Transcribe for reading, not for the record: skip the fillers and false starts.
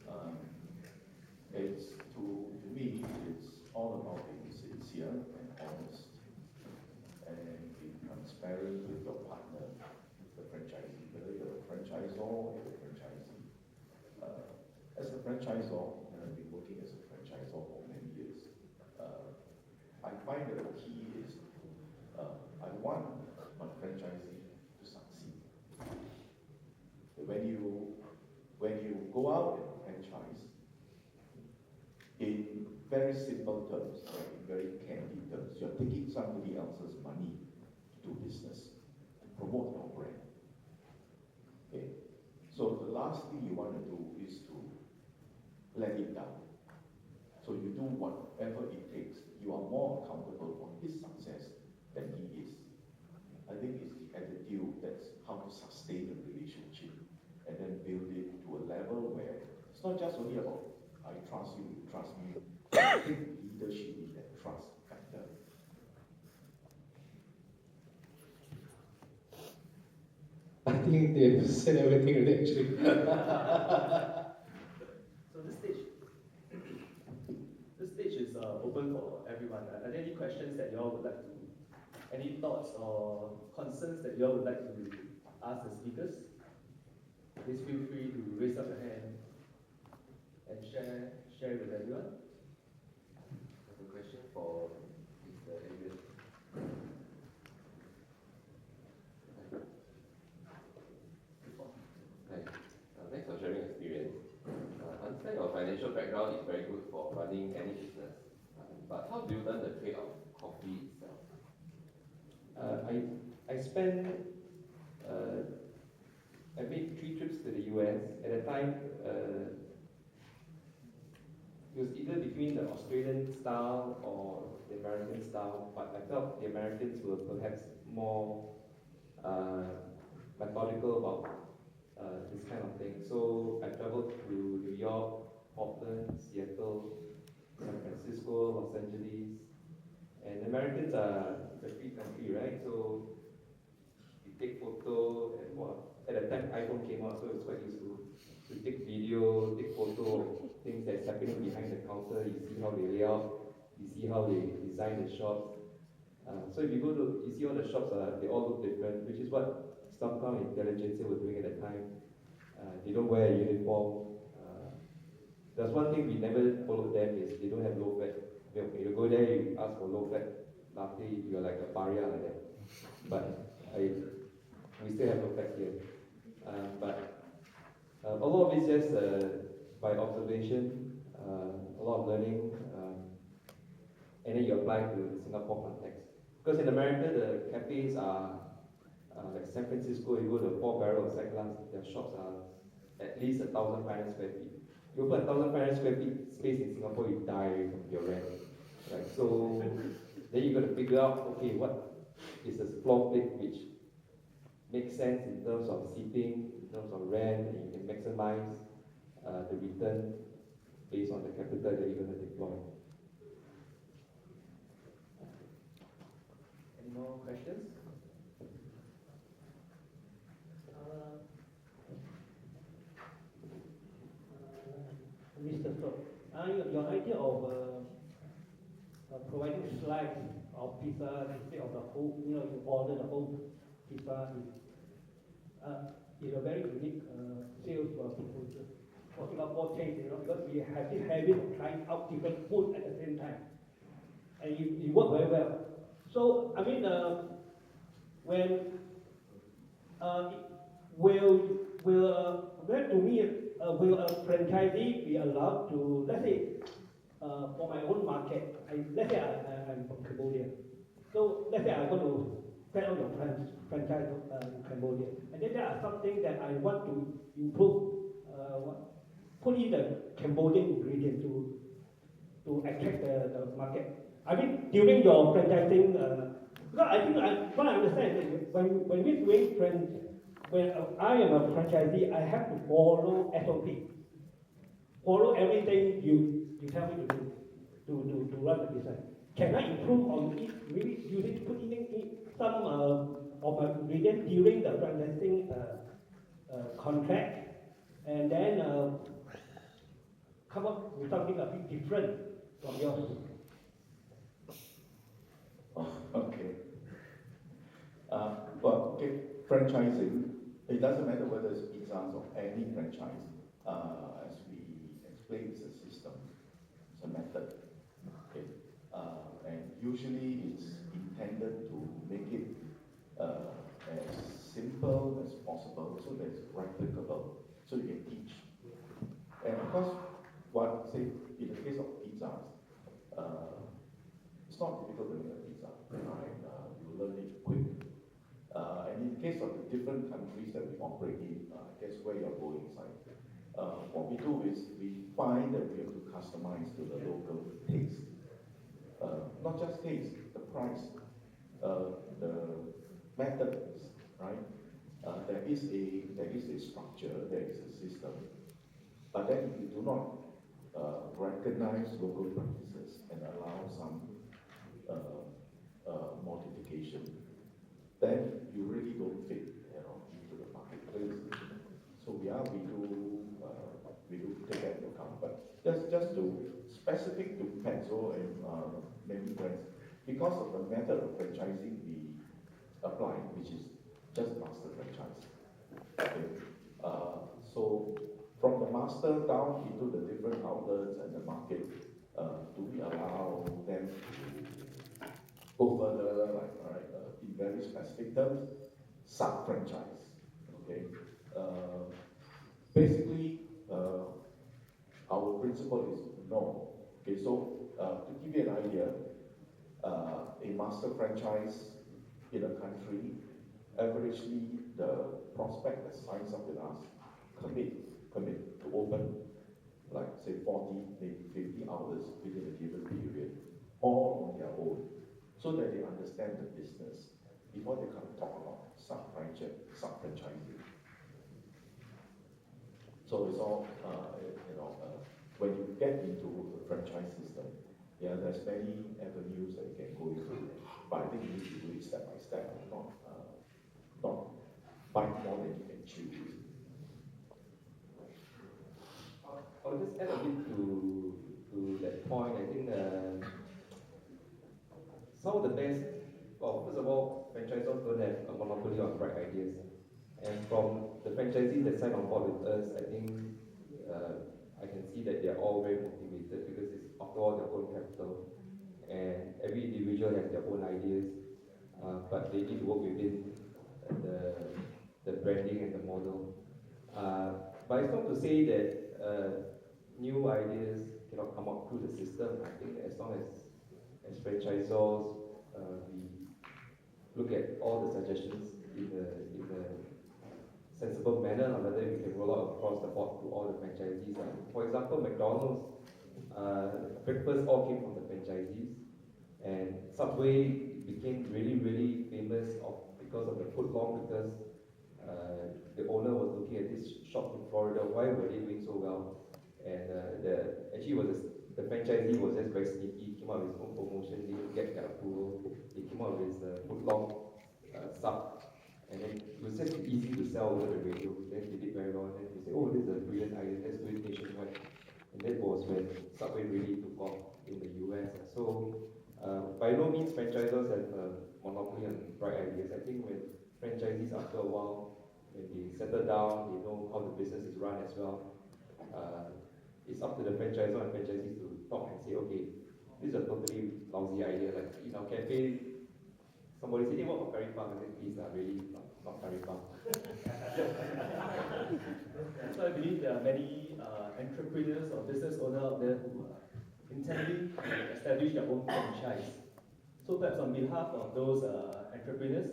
Um, it's to me, it's all about being sincere and honest, and being transparent with your partner, the franchisee, whether you're a franchisor or you're a franchisee. As a franchisor, and I've been working as a franchisor for many years, I find that the key is I want my franchisee to succeed. When you go out and franchise, in very simple terms, in very candid terms, you're taking somebody else's money to do business, to promote your brand. Okay? So the last thing you want to do is to let it down. So you do whatever it takes. You are more accountable for his success than he is. I think it's the attitude that's how to sustain the relationship and then build it to a level where it's not just only about I trust you, you trust me. I think leadership is that trust factor. I think they've said everything already, actually. So this stage is open for everyone. Are there any questions that you all would like to, any thoughts or concerns that you all would like to ask the speakers? Please feel free to raise up your hand and share with everyone. I have a question for Mr. Adrian. Hi. Thanks for sharing experience. I understand your financial background is very good for running any business. But how do you learn the trade of coffee itself? I spent, I made 3 trips to the US. At the time, it was either between the Australian style or the American style, but I felt the Americans were perhaps more methodical about this kind of thing. So I traveled to New York, Portland, Seattle, San Francisco, Los Angeles, and Americans are a free country, right? So you take photo, and at the time iPhone came out, so it was quite useful. So you take video, take photo of things that's happening behind the counter. You see how they lay out, you see how they design the shops. So if you go to, you see all the shops, they all look different, which is what Stumptown Intelligentsia were doing at the time. They don't wear a uniform. There's one thing we never followed them is they don't have low-fat milk. You go there, you ask for low-fat latte, you're like a paria like that. But we still have low-fat here. But a lot of it's just by observation, a lot of learning, and then you apply to the Singapore context. Because in America, the cafes are like San Francisco, you go to 4 Barrel or Cyclans, their shops are at least 1,500 square feet. You open 1,500 square feet space in Singapore, you die from your rent. Right? So then you got to figure out, okay, what is the floor plate which makes sense in terms of seating, in terms of rent, and you can maximize the return based on the capital that you're going to deploy. Any more questions? Mr. Stroh, your idea of providing slice of pizza instead of the whole, you order the whole pizza is a very unique sales proposal for Singapore taste, because we have this habit of trying out different food at the same time, and it worked very well. So, I mean, when to me, will a franchisee be allowed to, let's say, for my own market, let's say I'm from Cambodia. So let's say I want to set up your franchise in Cambodia. And then there are some things that I want to improve, put in the Cambodian ingredient to attract the market. I mean, during your franchising, because I think what I understand is that when we're doing when I am a franchisee, I have to follow SOP. Follow everything you tell me to do to run the business. Can I improve on it? Maybe putting in some of my ingredients during the franchising contract, and then come up with something a bit different from yours. Oh, okay. Well, okay, franchising, it doesn't matter whether it's pizzas or any franchise. As we explained, it's a system, it's a method. Okay. And usually it's intended to make it as simple as possible so that it's replicable, so you can teach. And of course, say, in the case of pizzas, it's not difficult to make a pizza, right? You learn it quick. And in the case of the different countries that we operate in, I guess where you're going inside, what we do is we find that we have to customize to the local taste. Not just taste, the price, the methods, right? There is a structure, there is a system. But then if you do not recognize local practices and allow some modification, then you really don't fit, into the marketplace. So we do take that into account. But just to specific to Pezzo and many brands, because of the method of franchising we apply, which is just master franchise. Okay. So from the master down into the different outlets and the market, do we allow them to go further, in very specific terms, sub-franchise? Okay. Basically, our principle is no. Okay, so to give you an idea, a master franchise in a country, averagely the prospect that signs up with us commit to open, like say 40, maybe 50 outlets within a given period, all on their own, so that they understand the business before they come talk about sub-franchising. So it's all, when you get into the franchise system, there's many avenues that you can go into, but I think you need to do it step by step, not bite more than you can chew. I'll just add a bit to that point. I think some of the best, first of all, franchisors don't have a monopoly on bright ideas. And from the franchisees that sign on board with us, I think I can see that they're all very motivated because it's after all their own capital. And every individual has their own ideas, but they need to work within the branding and the model. But it's not to say that new ideas cannot come up through the system. I think as long as franchisors, we look at all the suggestions in a sensible manner, or whether we can roll out across the board to all the franchisees. For example, McDonald's, breakfast all came from the franchisees, and Subway became really, really famous because of the footlong, because the owner was looking at this shop in Florida. Why were they doing so well? And the franchisee was just very sneaky. He came out with his own promotion. They didn't get their approval. They came out with his footlong sub, and then it was just easy to sell over the radio. Then they did very well. And then they said, "Oh, this is a brilliant idea. Let's do it nationwide." And that was when Subway really took off in the US. So by no means franchisors have a monopoly on bright ideas. I think when franchisees, after a while, when they settle down, they know how the business is run as well. It's up to the franchisor and franchisees to talk and say, okay, this is a totally lousy idea. Like in our cafe, somebody said, "Hey, what about curry puff?" I said, "Please, really, not curry puff." So I believe there are many entrepreneurs or business owners out there who are intending to establish their own franchise. So perhaps on behalf of those entrepreneurs,